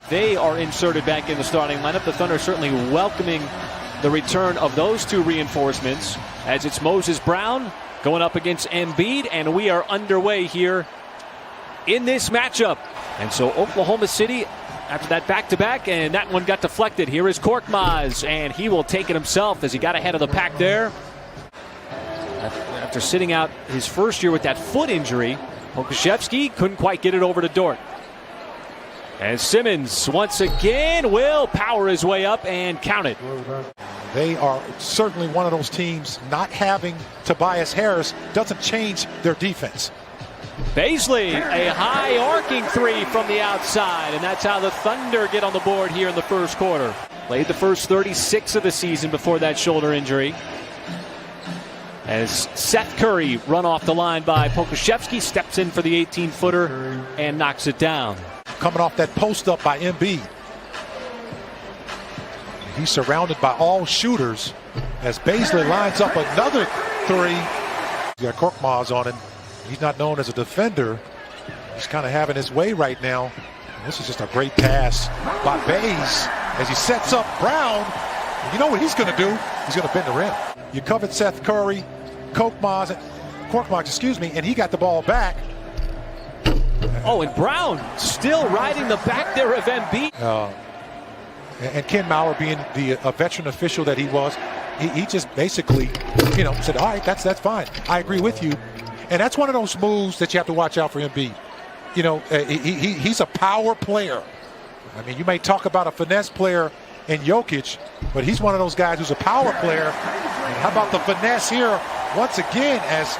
They are inserted back in the starting lineup. The Thunder certainly welcoming the return of those two reinforcements, as it's Moses Brown going up against Embiid, and we are underway here in this matchup. And so Oklahoma City, after that back-to-back, and that one got deflected. Here is Korkmaz, and he will take it himself as he got ahead of the pack there. After sitting out his first year with that foot injury, Pokusevski couldn't quite get it over to Dort. And Simmons once again will power his way up and count it. They are certainly one of those teams. Not having Tobias Harris doesn't change their defense. Baisley, a high arcing three from the outside, and that's how the Thunder get on the board here in the first quarter. Played the first 36 of the season before that shoulder injury. As Seth Curry, run off the line by Pokusevski, steps in for the 18-footer and knocks it down. Coming off that post up by Embiid. He's surrounded by all shooters as Baisley lines up another three. He's got Korkmaz on him. He's not known as a defender. He's kind of having his way right now. This is just a great pass by Bays as he sets up Brown. You know what he's going to do? He's going to bend the rim. You covered Seth Curry, Korkmaz, and he got the ball back. Oh, and Brown still riding the back there of Embiid. And Ken Maurer, being the veteran official that he was, he just basically, said, all right, that's fine. I agree with you. And that's one of those moves that you have to watch out for Embiid. He's a power player. I mean, you may talk about a finesse player in Jokic, but he's one of those guys who's a power player. And how about the finesse here once again as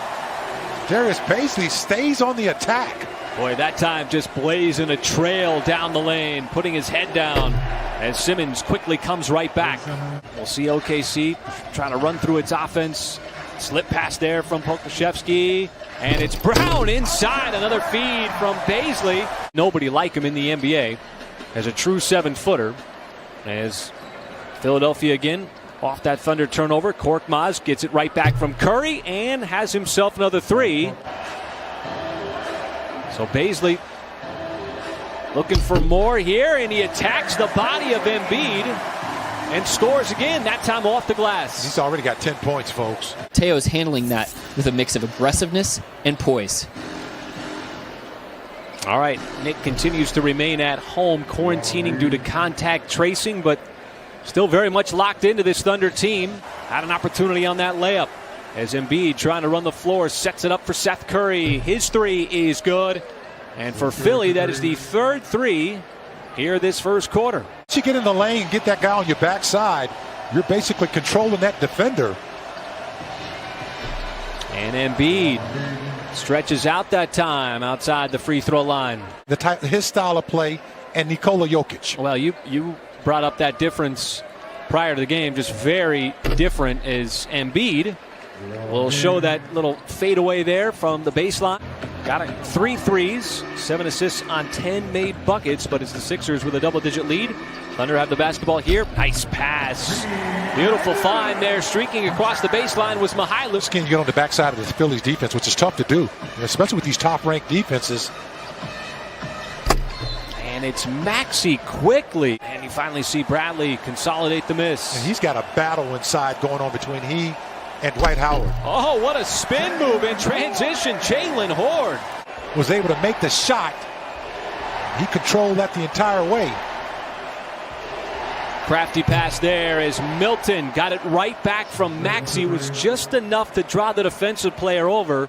Darius Baisley stays on the attack. Boy, that time just blazing a trail down the lane, putting his head down as Simmons quickly comes right back. We'll see OKC trying to run through its offense. Slip pass there from Pokusevski, and it's Brown inside. Another feed from Baisley. Nobody like him in the NBA as a true 7-footer. As Philadelphia again off that Thunder turnover, Korkmaz gets it right back from Curry and has himself another three. So Baisley looking for more here, and he attacks the body of Embiid and scores again, that time off the glass. He's already got 10 points, folks. Teo's handling that with a mix of aggressiveness and poise. All right, Nick continues to remain at home, quarantining due to contact tracing, but still very much locked into this Thunder team. Had an opportunity on that layup as Embiid, trying to run the floor, sets it up for Seth Curry. His three is good. And for Philly, that is the third three here this first quarter. Once you get in the lane, get that guy on your backside, you're basically controlling that defender. And Embiid stretches out that time outside the free throw line. His style of play and Nikola Jokic. Well, you brought up that difference prior to the game, just very different as Embiid will show that little fadeaway there from the baseline. Got 3 threes, 7 assists on 10 made buckets, but it's the Sixers with a double-digit lead. Thunder have the basketball here. Nice pass. Beautiful find there. Streaking across the baseline was Mihailuk. Can you get on the backside of the Phillies defense, which is tough to do, especially with these top-ranked defenses. And it's Maxey quickly. And you finally see Bradley consolidate the miss. And he's got a battle inside going on between he and Dwight Howard. Oh, what a spin move in transition. Jalen Horde was able to make the shot. He controlled that the entire way. Crafty pass there as Milton got it right back from Maxey. It was just enough to draw the defensive player over.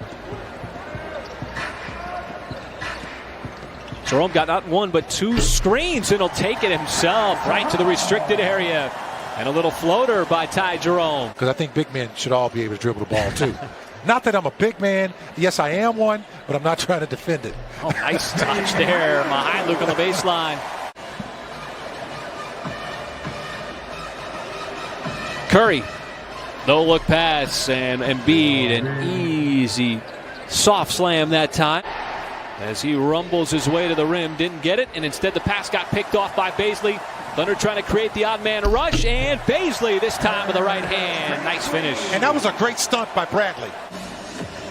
Jerome got not one but 2 screens, and he'll take it himself right to the restricted area. And a little floater by Ty Jerome. Because I think big men should all be able to dribble the ball too. Not that I'm a big man. Yes, I am one, but I'm not trying to defend it. Oh, nice touch there. Mihailuk on the baseline. Curry, no look pass, and Embiid, an easy soft slam that time. As he rumbles his way to the rim, didn't get it, and instead the pass got picked off by Baisley. Thunder trying to create the odd man rush, and Baisley this time with the right hand. Nice finish. And that was a great stunt by Bradley.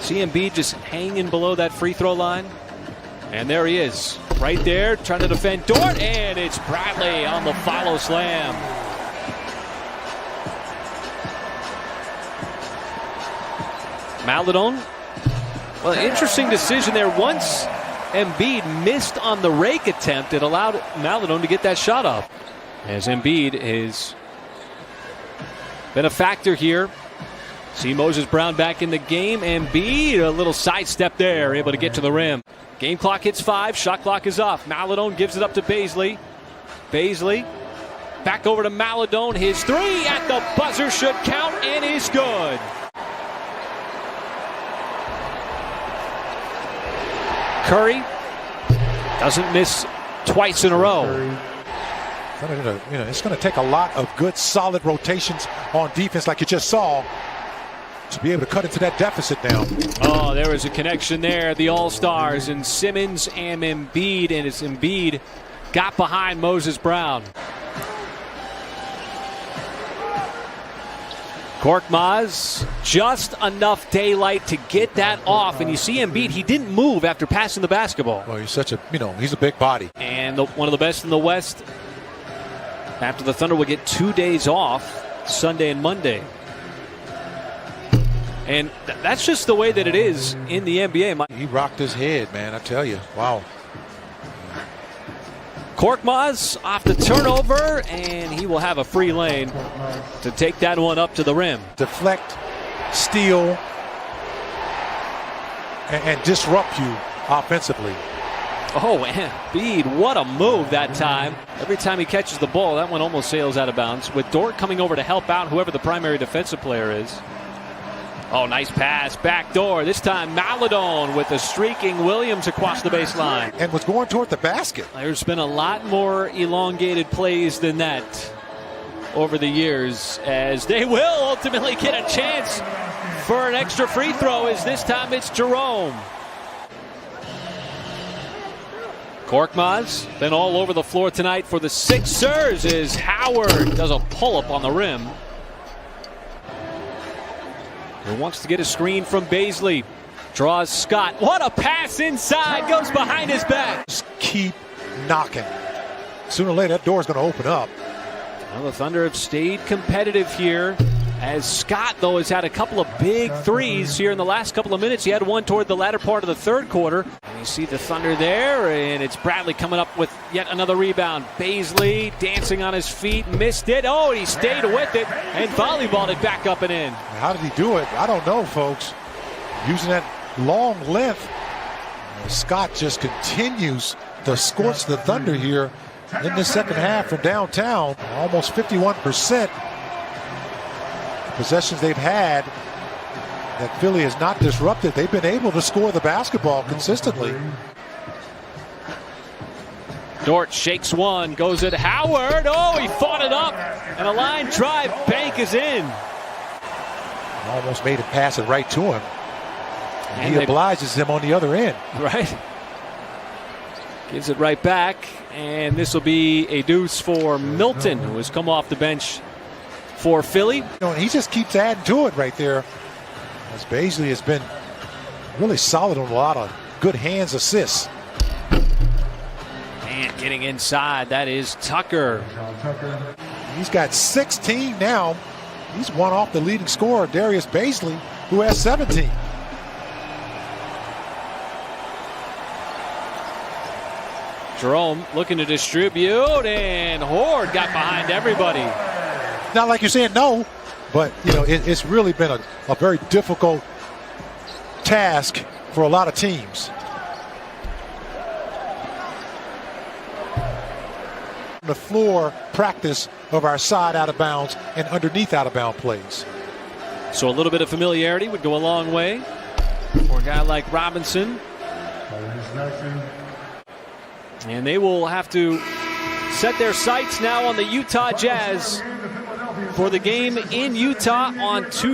See Embiid just hanging below that free throw line, and there he is. right there, trying to defend Dort, and it's Bradley on the follow slam. Maledon. Well, interesting decision there. Once Embiid missed on the rake attempt, it allowed Maledon to get that shot up. As Embiid has been a factor here. See Moses Brown back in the game. Embiid, a little sidestep there, able to get to the rim. Game clock hits 5. Shot clock is off. Maledon gives it up to Bazley. Bazley back over to Maledon. His 3 at the buzzer should count and is good. Curry doesn't miss twice in a row. It's going to take a lot of good, solid rotations on defense, like you just saw, to be able to cut into that deficit now. Oh, there was a connection there. The All-Stars and Simmons and Embiid, and it's Embiid got behind Moses Brown. Korkmaz, just enough daylight to get that off, and you see Embiid, he didn't move after passing the basketball. Well, he's such a, he's a big body. And one of the best in the West. After the Thunder will get 2 days off, Sunday and Monday. And that's just the way that it is in the NBA. He rocked his head, man, I tell you. Wow. Korkmaz off the turnover, and he will have a free lane to take that one up to the rim. Deflect, steal, and disrupt you offensively. Oh, Embiid, what a move that time. Every time he catches the ball, that one almost sails out of bounds. With Dort coming over to help out whoever the primary defensive player is. Oh, nice pass, back door. This time Maledon with a streaking Williams across the baseline. And was going toward the basket. There's been a lot more elongated plays than that over the years, as they will ultimately get a chance for an extra free throw, as this time it's Jerome. Korkmaz been all over the floor tonight for the Sixers as Howard does a pull-up on the rim. He wants to get a screen from Bazley. Draws Scott. What a pass inside. Goes behind his back. Just keep knocking. Sooner or later, that door's going to open up. Well, the Thunder have stayed competitive here, as Scott, though, has had a couple of big threes here in the last couple of minutes. He had one toward the latter part of the third quarter. And you see the Thunder there, and it's Bradley coming up with yet another rebound. Bazley dancing on his feet, missed it. Oh, and he stayed with it and volleyballed it back up and in. How did he do it? I don't know, folks. Using that long length. Scott just continues to scorch the Thunder here in the second half from downtown. Almost 51%. Possessions they've had that Philly has not disrupted. They've been able to score the basketball consistently. Dort shakes one, goes at Howard. Oh, he fought it up, and a line drive bank is in. Almost made him pass it right to him. And he obliges him on the other end. Right. Gives it right back, and this will be a deuce for Milton, who has come off the bench for Philly. He just keeps adding to it right there, as Bazley has been really solid on a lot of good hands assists. And getting inside, that is Tucker. He's got 16 now. He's one off the leading scorer, Darius Bazley, who has 17. Jerome looking to distribute, and Horde got behind everybody. Not like you're saying no, but it's really been a very difficult task for a lot of teams. The floor practice of our side out of bounds and underneath out of bound plays. So a little bit of familiarity would go a long way for a guy like Robinson. And they will have to set their sights now on the Utah Jazz for the game in Utah on Tuesday.